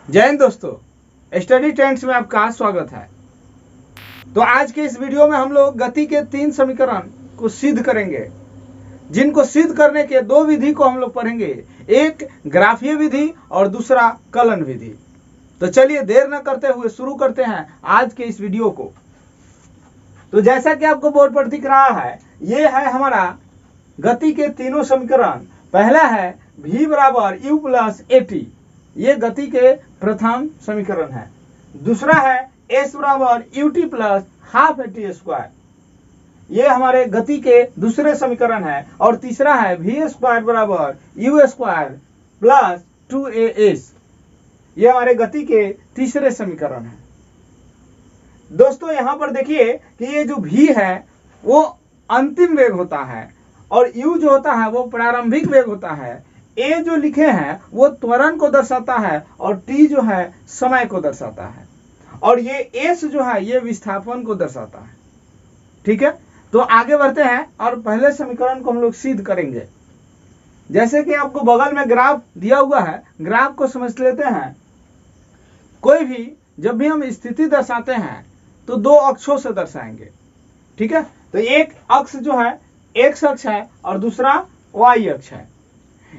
जय हिंद दोस्तों, study trends में आपका स्वागत है। तो आज के इस वीडियो में हम लोग गति के 3 समीकरण को सिद्ध करेंगे, जिनको सिद्ध करने के 2 विधि को हम लोग पढ़ेंगे, एक ग्राफीय विधि और दूसरा कलन विधि। तो चलिए देर न करते हुए शुरू करते हैं आज के इस वीडियो को। तो जैसा कि आपको बोर्ड पर दिख रहा है, ये है हमारा गति के तीनों समीकरण। पहला है v बराबर u प्लस at, ये गति के प्रथम समीकरण है। दूसरा है s बराबर ut plus half at square, ये हमारे गति के दूसरे समीकरण है। और तीसरा है v स्क्वायर बराबर u स्क्वायर प्लस 2as, ये हमारे गति के तीसरे समीकरण है। दोस्तों यहाँ पर देखिए कि ये जो v है वो अंतिम वेग होता है और u जो होता है वो प्रारंभिक वेग होता है। a जो लिखे हैं वो त्वरण को दर्शाता है और t जो है समय को दर्शाता है, और ये s जो है ये विस्थापन को दर्शाता है। ठीक है, तो आगे बढ़ते हैं और पहले समीकरण को हम लोग सिद्ध करेंगे। जैसे कि आपको बगल में ग्राफ दिया हुआ है, ग्राफ को समझ लेते हैं। कोई भी जब भी हम स्थिति दर्शाते हैं तो 2 अक्षों से दर्शाएंगे। ठीक है, तो एक अक्ष जो है x अक्ष है और दूसरा y अक्ष है।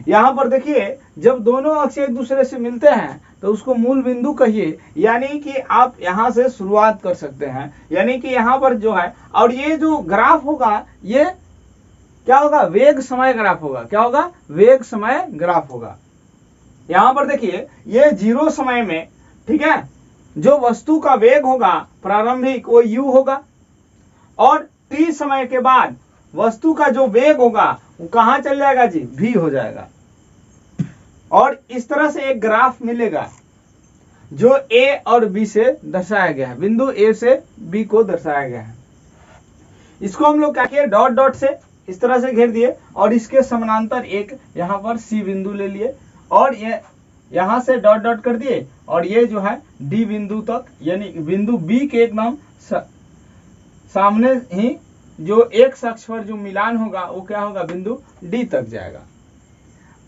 यहाँ पर देखिए जब दोनों अक्ष एक दूसरे से मिलते हैं तो उसको मूल बिंदु कहिए, यानी कि आप यहाँ से शुरुआत कर सकते हैं। यानी कि यहाँ पर जो है, और ये जो ग्राफ होगा ये क्या होगा, वेग समय ग्राफ होगा। क्या होगा, वेग समय ग्राफ होगा। यहाँ पर देखिए ये 0 समय में, ठीक है, जो वस्तु का वेग होगा प्रारंभिक वो u होगा, और t समय के बाद वस्तु का जो वेग होगा वो कहाँ चल जाएगा जी, v हो जाएगा। और इस तरह से एक ग्राफ मिलेगा जो a और b से दर्शाया गया है, बिंदु a से b को दर्शाया गया है। इसको हम लोग क्या किए, डॉट डॉट से इस तरह से घेर दिए और इसके समानांतर एक यहाँ पर c बिंदु ले लिए और ये यहाँ से डॉट डॉट कर दिए, और ये जो है d बिंदु तक, यानी बिंदु b के एकदम सामने ही जो एक अक्ष पर जो मिलान होगा वो क्या होगा, बिंदु d तक जाएगा।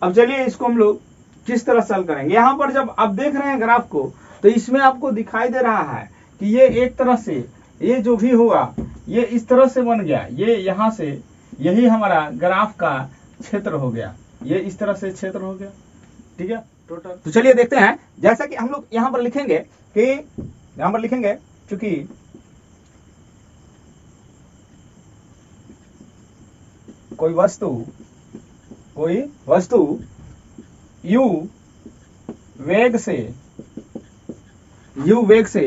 अब चलिए इसको हम लोग किस तरह सॉल्व करेंगे। यहाँ पर जब आप देख रहे हैं ग्राफ को तो इसमें आपको दिखाई दे रहा है कि ये एक तरह से ये जो भी होगा ये इस तरह से बन गया, ये यहाँ से यही हमारा ग्राफ का क्षेत्र हो गया, ये इस तरह से क्षेत्र हो गया। ठीक है टोटल। तो चलिए देखते हैं, जैसा कि हम लोग यहाँ पर लिखेंगे कि यहाँ पर लिखेंगे चूंकि कोई वस्तु u वेग से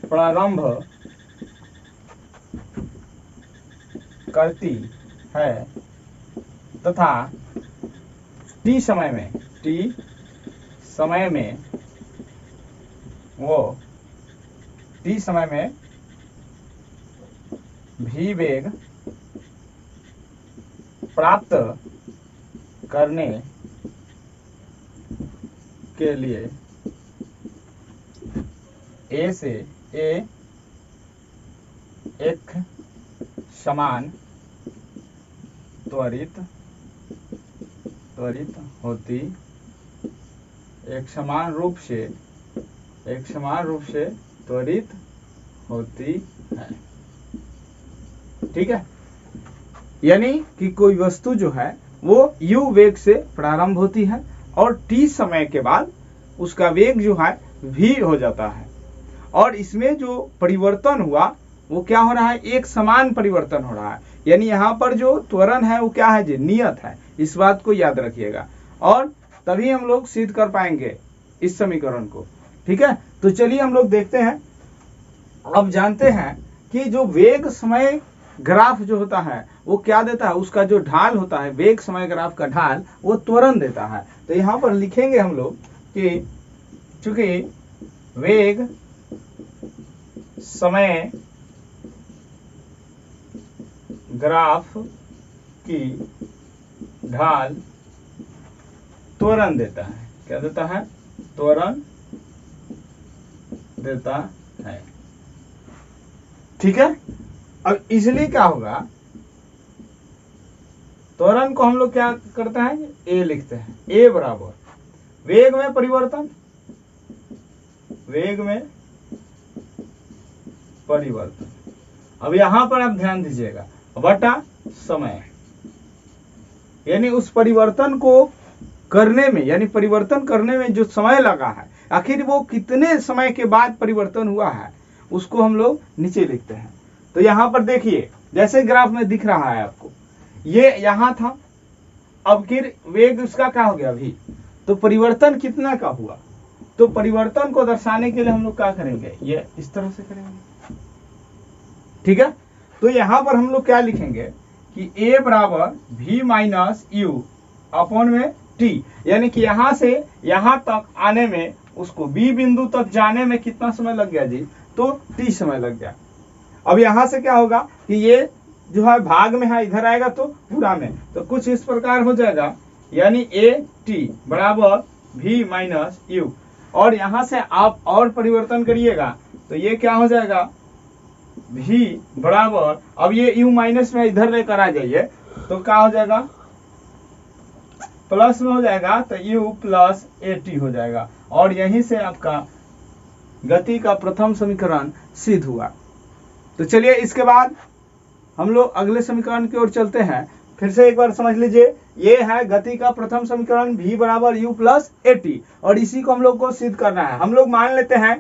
प्रारंभ करती है तथा t समय में v वेग प्राप्त करने के लिए a से a एक समान त्वरित होती, एक समान रूप से त्वरित होती है। ठीक है, यानी कि कोई वस्तु जो है वो u वेग से प्रारंभ होती है और t समय के बाद उसका वेग जो है v हो जाता है, और इसमें जो परिवर्तन हुआ वो क्या हो रहा है, एक समान परिवर्तन हो रहा है। यानी यहाँ पर जो त्वरण है वो क्या है जी, नियत है। इस बात को याद रखिएगा और तभी हम लोग सिद्ध कर पाएंगे इस समीकरण को। ठीक है, तो चलिए हम लोग देखते हैं। अब जानते हैं कि जो वेग समय ग्राफ जो होता है वो क्या देता है, उसका जो ढाल होता है, वेग समय ग्राफ का ढाल वो त्वरण देता है। तो यहाँ पर लिखेंगे हम लोग कि चूंकि वेग समय ग्राफ की ढाल त्वरण देता है। क्या देता है, त्वरण देता है। ठीक है, अब इसलिए क्या होगा, त्वरण को हम लोग क्या करते हैं, ए लिखते हैं। ए बराबर वेग में परिवर्तन, वेग में परिवर्तन। अब यहां पर आप ध्यान दीजिएगा, बटा समय, यानी उस परिवर्तन को करने में, यानी परिवर्तन करने में जो समय लगा है, आखिर वो कितने समय के बाद परिवर्तन हुआ है, उसको हम लोग नीचे लिखते हैं। तो यहां पर देखिए, जैसे ग्राफ में दिख रहा है आपको, ये यहां था, अब फिर वेग उसका क्या हो गया भी, तो परिवर्तन कितना का हुआ। तो परिवर्तन को दर्शाने के लिए हम लोग क्या करेंगे, ये इस तरह से करेंगे, ठीक है। तो यहां पर हम लोग क्या लिखेंगे कि a बराबर v माइनस यू अपॉन में t, यानी कि यहां से यहां तक आने में, उसको b बिंदु तक जाने में कितना समय लग गया जी, तो t समय लग गया। अब यहां से क्या होगा कि ये जो है भाग में है, इधर आएगा तो पूरा में, तो कुछ इस प्रकार हो जाएगा, यानी a t बराबर v माइनस यू, और यहां से आप और परिवर्तन करिएगा तो ये क्या हो जाएगा, v बराबर, अब ये u माइनस में इधर लेकर आ जाइए तो क्या हो जाएगा, प्लस में हो जाएगा, तो u प्लस at हो जाएगा, और यहीं से आपका गति का प्रथम समीकरण सिद्ध हुआ। तो चलिए इसके बाद हम लोग अगले समीकरण की ओर चलते हैं। फिर से एक बार समझ लीजिए, ये है गति का प्रथम समीकरण v बराबर u प्लस at, और इसी को हम लोग को सिद्ध करना है। हम लोग मान लेते हैं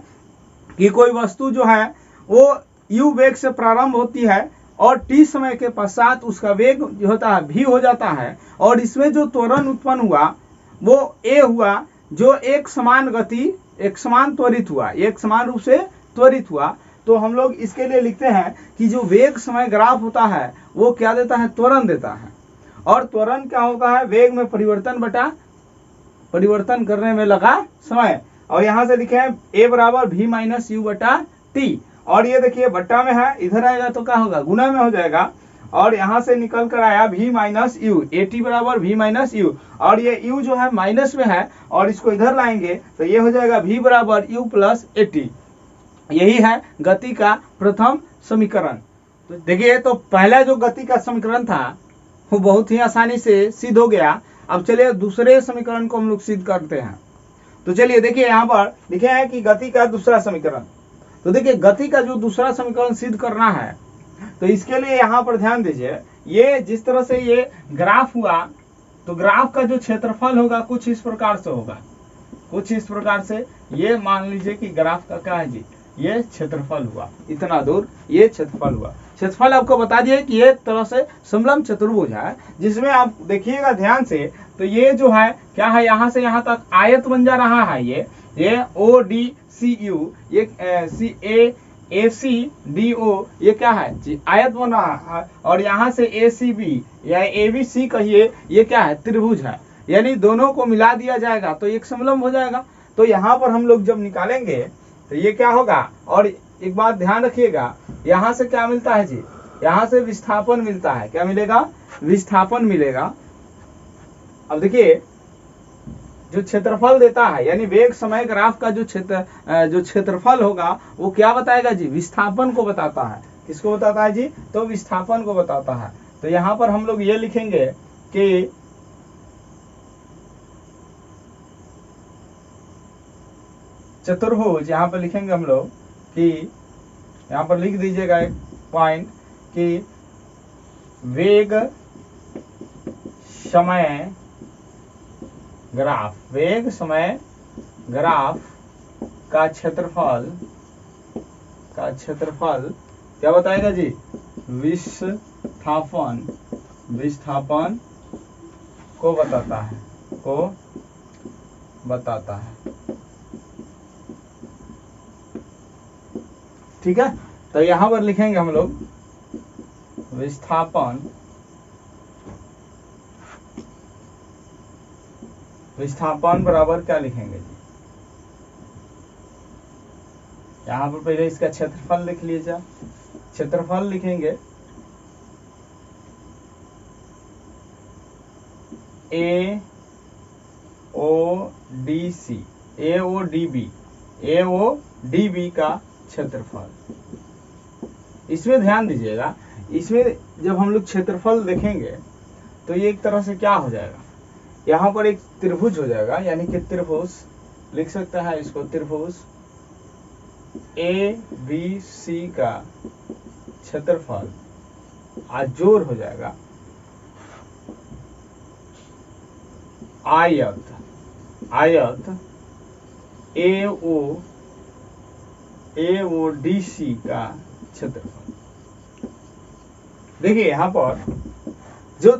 कि कोई वस्तु जो है वो u वेग से प्रारंभ होती है और t समय के पश्चात उसका वेग जो होता है v हो जाता है, और इसमें जो त्वरण उत्पन्न हुआ वो a हुआ, जो एक समान गति, एक समान त्वरित हुआ, एक समान रूप से त्वरित हुआ। तो हम लोग इसके लिए लिखते हैं कि जो वेग समय ग्राफ होता है वो क्या देता है, त्वरण देता है, और त्वरण क्या होता है, वेग में परिवर्तन बटा परिवर्तन करने में लगा समय। और यहां से लिखे हैं a बराबर v माइनस यू बटा t, और ये देखिए बट्टा में है, इधर आएगा तो क्या होगा, गुना में हो जाएगा, और यहां से निकल कर आया v माइनस यू, at बराबर v माइनस यू, और ये u जो है माइनस में है, और इसको इधर लाएंगे तो ये हो जाएगा v बराबर u प्लस at। यही है गति का प्रथम समीकरण। तो देखिए, तो पहला जो गति का समीकरण था वो बहुत ही आसानी से सिद्ध हो गया। अब चलिए दूसरे समीकरण को हम लोग सिद्ध करते हैं। तो चलिए देखिए, यहाँ पर लिखे हैं कि गति का दूसरा समीकरण। तो देखिए, गति का जो दूसरा समीकरण सिद्ध करना है, तो इसके लिए यहाँ पर ध्यान दीजिए, ये जिस तरह से ये ग्राफ हुआ, तो ग्राफ का जो क्षेत्रफल होगा कुछ इस प्रकार से होगा, कुछ इस प्रकार से। ये मान लीजिए कि ग्राफ का क्या है जी, ये क्षेत्रफल हुआ, इतना दूर ये क्षेत्रफल हुआ। क्षेत्रफल आपको बता दिए कि ये तरह से समलंब चतुर्भुज है, जिसमें आप देखिएगा ध्यान से, तो ये जो है क्या है, यहाँ से यहाँ तक आयत बन जा रहा है। ये ODCU, ये ACDO, ये क्या है जी, आयत बन रहा है, और यहाँ से ACB या ABC कहिए, ये क्या है, त्रिभुज है, यानी दोनों को मिला दिया जाएगा तो एक समलंब हो जाएगा। तो यहाँ पर हम लोग जब निकालेंगे तो ये क्या होगा, और एक बात ध्यान रखिएगा, यहाँ से क्या मिलता है जी, यहाँ से विस्थापन मिलता है। क्या मिलेगा, विस्थापन मिलेगा। अब देखिए, जो क्षेत्रफल देता है, यानी वेग समय ग्राफ का जो क्षेत्रफल होगा वो क्या बताएगा जी, विस्थापन को बताता है। किसको बताता है जी, तो विस्थापन को बताता है। तो यहाँ पर हम लोग ये लिखेंगे कि चतुर्भुज, यहाँ पर लिखेंगे हम लोग कि, यहाँ पर लिख दीजिएगा एक पॉइंट कि वेग समय ग्राफ, वेग समय ग्राफ का क्षेत्रफल क्या बताएगा जी, विस्थापन को बताता है, ठीक है। तो यहां पर लिखेंगे हम लोग विस्थापन बराबर क्या लिखेंगे जी, यहां पर पहले इसका क्षेत्रफल लिख लीजिए। क्षेत्रफल लिखेंगे AODB का क्षेत्रफल। इसमें ध्यान दीजिएगा, इसमें जब हम लोग क्षेत्रफल देखेंगे तो ये एक तरह से क्या हो जाएगा, यहाँ पर एक त्रिभुज हो जाएगा, यानी कि त्रिभुज लिख सकता है इसको, त्रिभुज ABC का क्षेत्रफल जोड़ हो जाएगा आयत AODC का क्षेत्रफल। देखिए यहाँ पर जो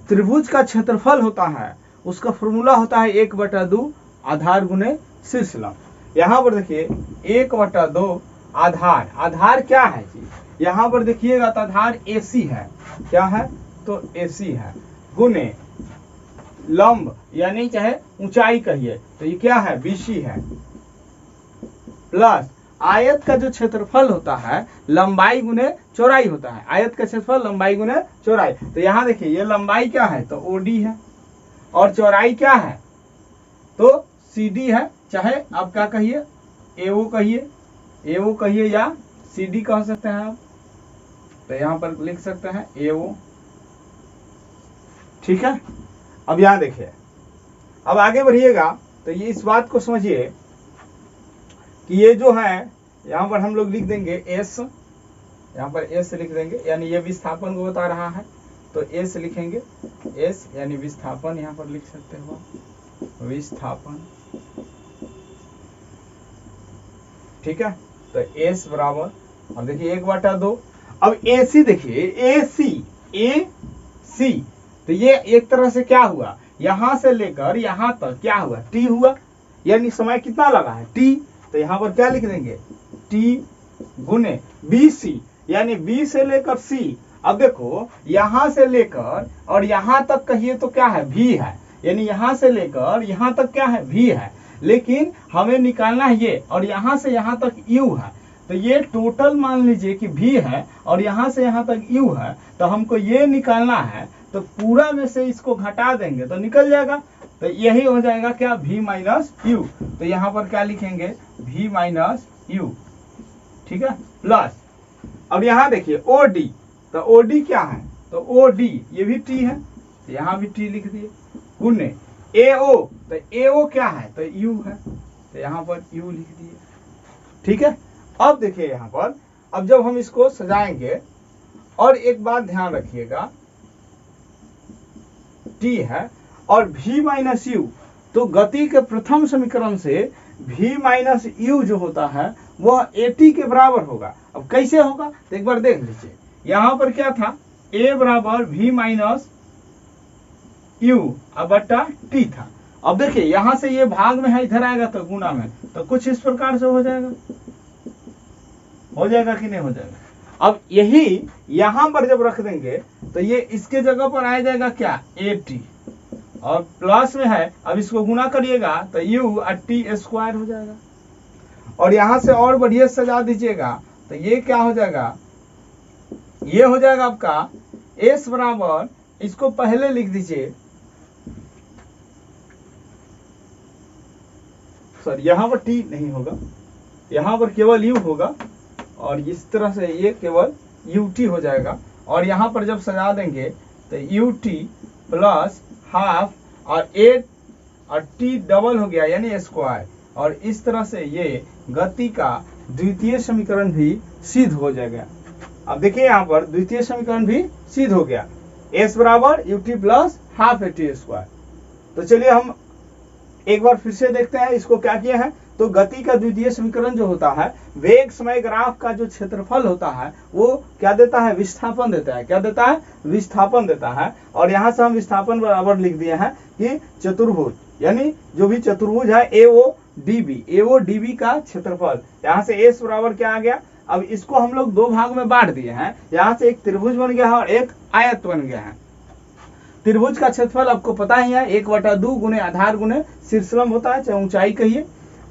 त्रिभुज का क्षेत्रफल होता है उसका फॉर्मूला होता है 1/2 आधार गुने शीर्ष लंब। यहाँ पर देखिए 1/2 आधार क्या है जी, यहाँ पर देखिएगा तो आधार AC है, क्या है तो AC है, गुने लंब यानी चाहे ऊंचाई कहिए तो ये क्या है BC है, प्लस आयत का जो क्षेत्रफल होता है लंबाई गुने चौड़ाई होता है, आयत का क्षेत्रफल लंबाई गुने चौड़ाई। तो यहाँ देखिए ये लंबाई क्या है तो OD है और चौड़ाई क्या है तो CD है, चाहे आप क्या कहिए AO कहिए या CD कह सकते हैं आप, तो यहाँ पर लिख सकते हैं AO। ठीक है, अब यहाँ देखिए, अब आगे बढ़िएगा तो ये इस बात को समझिए कि ये जो है यहाँ पर हम लोग लिख देंगे S, यहाँ पर S लिख देंगे, यानी ये विस्थापन को बता रहा है तो S लिखेंगे, S यानी विस्थापन यहाँ पर लिख सकते हो, विस्थापन। ठीक है, तो S बराबर, अब देखिए 1/2। अब AC देखिए AC तो ये एक तरह से क्या हुआ, यहां से लेकर यहां तक क्या हुआ T हुआ, यानी समय कितना लगा है T, तो यहाँ पर क्या लिख देंगे T गुने BC, यानी B से लेकर C। अब देखो यहां से लेकर और यहां तक कहिए तो क्या है V है, यानी यहां से लेकर यहां तक क्या है V है, लेकिन हमें निकालना है ये, और यहां से यहां तक U है, तो ये टोटल मान लीजिए कि V है और यहां से यहां तक U है, तो हमको ये निकालना है, तो पूरा में से इसको घटा देंगे तो निकल जाएगा, तो यही हो जाएगा क्या V माइनस U। तो यहाँ पर क्या लिखेंगे V माइनस U। ठीक है, प्लस अब यहाँ देखिए OD, तो OD क्या है तो OD ये भी T है, तो यहाँ भी T लिख दिए, गुने AO, तो AO क्या है तो U है, तो यहाँ पर U लिख दिए। ठीक है, अब देखिए यहाँ पर, अब जब हम इसको सजाएंगे, और एक बात ध्यान रखिएगा T है और V माइनस U, तो गति के प्रथम समीकरण से V माइनस U जो होता है वह AT के बराबर होगा। अब कैसे होगा तो एक बार देख लीजिए, यहाँ पर क्या था A बराबर V माइनस U बटा T था। अब देखिए यहाँ से ये भाग में है, इधर आएगा तो गुना में, तो कुछ इस प्रकार से हो जाएगा कि नहीं हो जाएगा। अब यही यहां पर जब रख देंगे तो ये इसके जगह पर आ जाएगा क्या AT, और प्लस में है, अब इसको गुना करिएगा तो U और T स्क्वायर हो जाएगा, और यहां से और बढ़िया सजा दीजिएगा तो ये क्या हो जाएगा, ये हो जाएगा आपका S बराबर, इसको पहले लिख दीजिए, सर यहाँ पर T नहीं होगा, यहाँ पर केवल U होगा, और इस तरह से ये केवल UT हो जाएगा, और यहाँ पर जब सजा देंगे तो UT प्लस हाफ और A और T डबल हो गया यानी स्क्वायर, और इस तरह से ये गति का द्वितीय समीकरण भी सिद्ध हो जाएगा। अब देखिए यहाँ पर द्वितीय समीकरण भी सिद्ध हो गया, S बराबर UT plus half AT square. तो चलिए हम एक बार फिर से देखते हैं इसको क्या किया है। तो गति का द्वितीय समीकरण जो होता है, वेग समय ग्राफ का जो क्षेत्रफल होता है वो क्या देता है, विस्थापन देता है। क्या देता है, विस्थापन देता है। और यहाँ से हम विस्थापन बराबर लिख दिए हैं कि चतुर्भुज, यानी जो भी चतुर्भुज है AODB का क्षेत्रफल। यहाँ से S बराबर क्या आ गया, अब इसको हम लोग दो भाग में बांट दिए हैं, यहाँ से एक त्रिभुज बन गया है और एक आयत बन गया है। त्रिभुज का क्षेत्रफल आपको पता ही है 1/2 गुने आधार गुने शीर्षलंब होता है, चाहे ऊंचाई कहिए,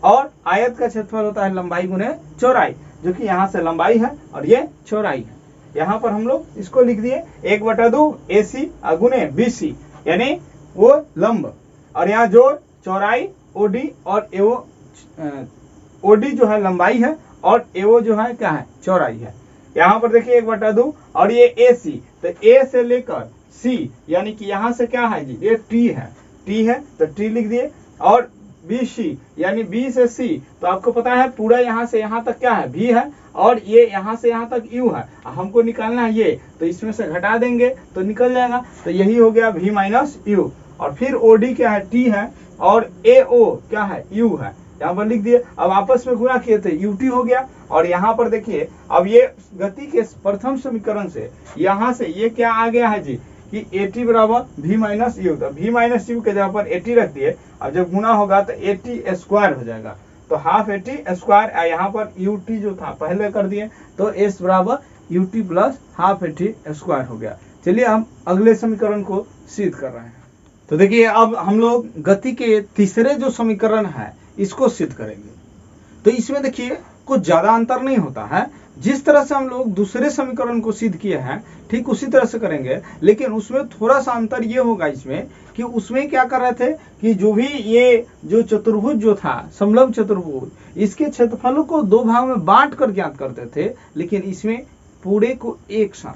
और आयत का क्षेत्रफल होता है लंबाई गुने चौड़ाई, जो कि यहाँ से लंबाई है और ये चौड़ाई है। यहाँ पर हम लोग इसको लिख दिए 1/2 AC गुने BC, यानी वो लंब, और यहाँ जो चौड़ाई OD और OD जो है लंबाई है और AO जो है क्या है, चौड़ाई है। यहाँ पर देखिए 1/2 और ये AC, तो A से लेकर C, यानी कि यहाँ से क्या है जी, ये T है, टी है तो टी लिख दिए, और बी सी यानी बी से सी, तो आपको पता है पूरा यहाँ से यहाँ तक क्या है, भी है, और ये यहाँ से यहाँ तक यू है, हमको निकालना है ये, तो इसमें से घटा देंगे तो निकल जाएगा, तो यही हो गया भी माइनस यू। और फिर ओडी क्या है, टी है, और ए ओ क्या है, यू है, यहाँ पर लिख दिए। अब आपस में गुणा किए थे यूटी हो गया, और यहाँ पर देखिए अब ये गति के प्रथम समीकरण से यहाँ से ये क्या आ गया है जी कि एटी बराबर भी माइनस यू, तो भी माइनस यू के जगह पर एटी रख दिए, अब जब गुना होगा तो एटी स्क्वायर हो जाएगा, तो हाफ एटी स्क्वायर, यहाँ पर यूटी जो था पहले कर दिए, तो एस बराबर UT plus half eighty square हो गया। चलिए हम अगले समीकरण को सिद्ध कर रहे हैं। तो देखिए अब हम लोग गति के तीसरे जो समीकरण है इसको सिद्ध करेंगे। तो इसमें देखिए कुछ ज्यादा अंतर नहीं होता है, जिस तरह से हम लोग दूसरे समीकरण को सिद्ध किए हैं ठीक उसी तरह से करेंगे, लेकिन उसमें थोड़ा सा अंतर ये होगा इसमें कि उसमें क्या कर रहे थे कि जो भी ये जो चतुर्भुज जो था समलंब चतुर्भुज, इसके क्षेत्रफलों को दो भाग में बांट कर ज्ञात करते थे, लेकिन इसमें पूरे को एक साथ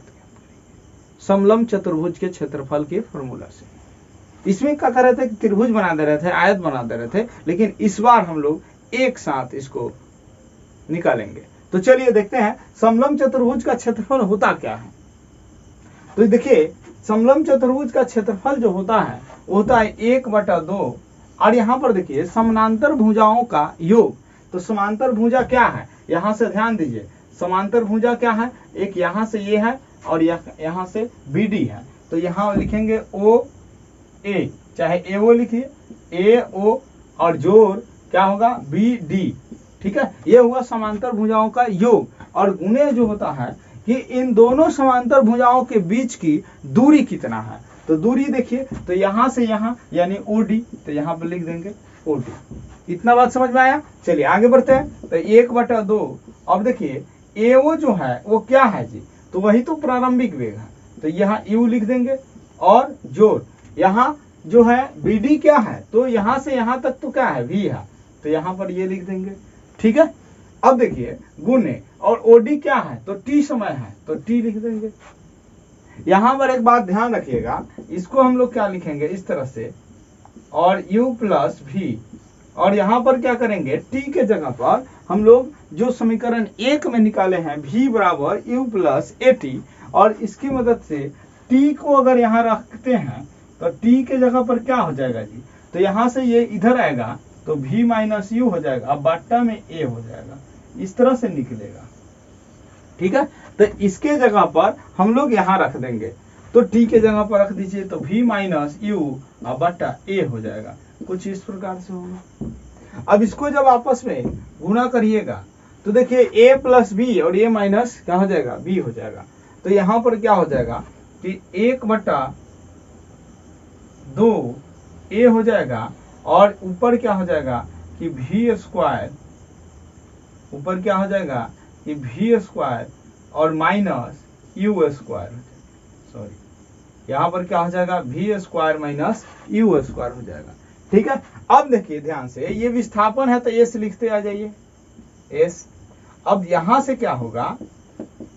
समलंब चतुर्भुज के क्षेत्रफल के फॉर्मूला से। इसमें क्या कर रहे थे कि त्रिभुज बना दे रहे थे, आयत बना दे रहे थे, लेकिन इस बार हम लोग एक साथ इसको निकालेंगे। तो चलिए देखते हैं समलंब चतुर्भुज का क्षेत्रफल होता क्या है। तो देखिए समलंब चतुर्भुज का क्षेत्रफल जो होता है वो होता है 1/2, और यहाँ पर देखिए समानांतर भुजाओं का योग। तो समांतर भुजा क्या है, यहाँ से ध्यान दीजिए, समांतर भुजा क्या है, एक यहाँ से ये है और यहाँ से BD है, तो यहाँ लिखेंगे OA, चाहे AO लिखिए, AO और जोड़ क्या होगा BD, ठीक है, ये हुआ समांतर भुजाओं का योग। और गुणे जो होता है कि इन दोनों समांतर भुजाओं के बीच की दूरी कितना है, तो दूरी देखिए, तो यहाँ से यहाँ यानी OD, तो यहाँ पर लिख देंगे OD। इतना बात समझ में आया। चलिए आगे बढ़ते हैं। तो 1/2, अब देखिए AO जो है वो क्या है जी, तो वही तो प्रारंभिक वेग है, तो यहाँ U लिख देंगे, और जोड़ यहाँ जो है BD क्या है, तो यहाँ से यहाँ तक तो क्या है, V है, तो यहाँ पर ये लिख देंगे, ठीक है। अब देखिए गुणे, और OD क्या है, तो T समय है, तो T लिख देंगे। यहाँ पर एक बात ध्यान रखिएगा, इसको हम लोग क्या लिखेंगे इस तरह से, और U प्लस V, और यहाँ पर क्या करेंगे T के जगह पर हम लोग जो समीकरण 1 में निकाले हैं V बराबर U प्लस AT, और इसकी मदद से T को अगर यहाँ रखते हैं तो T के जगह पर क्या हो जाएगा जी, तो यहाँ से ये इधर आएगा तो V माइनस यू हो जाएगा, अब बाटा में A हो जाएगा, इस तरह से निकलेगा, ठीक है। तो इसके जगह पर हम लोग यहाँ रख देंगे, तो T के जगह पर रख दीजिए, तो V माइनस यू अब बाटा A हो जाएगा, कुछ इस प्रकार से होगा। अब इसको जब आपस में गुणा करिएगा तो देखिए A प्लस B और A माइनस क्या हो जाएगा, B हो जाएगा, तो यहाँ पर क्या हो जाएगा कि 1/2 A हो जाएगा, और ऊपर क्या हो जाएगा कि V स्क्वायर, ऊपर क्या हो जाएगा कि V स्क्वायर और माइनस U स्क्वायर, सॉरी यहाँ पर क्या हो जाएगा V square minus U square हो जाएगा, ठीक है। अब देखिए ध्यान से, ये विस्थापन है तो S लिखते आ जाइए S। अब यहाँ से क्या होगा,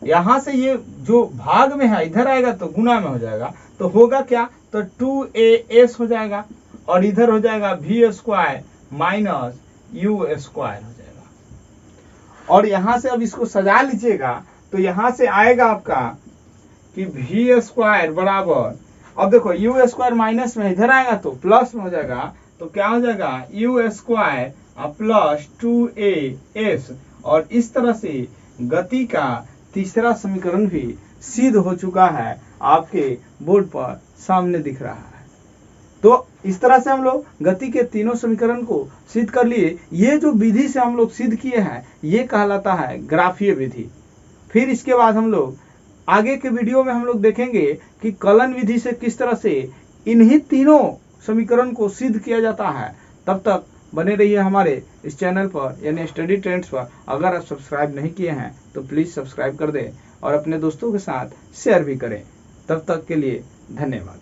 यहाँ से ये जो भाग में है इधर आएगा तो गुना में हो जाएगा, तो होगा क्या, तो 2AS हो जाएगा, और इधर हो जाएगा V square minus U square हो जाएगा। और यहाँ से अब इसको सजा लीजिएगा तो यहाँ से आएगा आपका कि V स्क्वायर बराबर, अब देखो U स्क्वायर माइनस में इधर आएगा तो प्लस में हो जाएगा, तो क्या हो जाएगा U स्क्वायर प्लस 2AS, और इस तरह से गति का तीसरा समीकरण भी सिद्ध हो चुका है, आपके बोर्ड पर सामने दिख रहा है। तो इस तरह से हम लोग गति के तीनों समीकरण को सिद्ध कर लिए। ये जो विधि से हम लोग सिद्ध किए हैं ये कहलाता है ग्राफीय विधि। फिर इसके बाद हम लोग आगे के वीडियो में हम लोग देखेंगे कि कलन विधि से किस तरह से इन्हीं तीनों समीकरण को सिद्ध किया जाता है। तब तक बने रहिए हमारे इस चैनल पर यानी स्टडी ट्रेंड्स पर। अगर आप सब्सक्राइब नहीं किए हैं तो प्लीज़ सब्सक्राइब कर दें और अपने दोस्तों के साथ शेयर भी करें। तब तक के लिए धन्यवाद।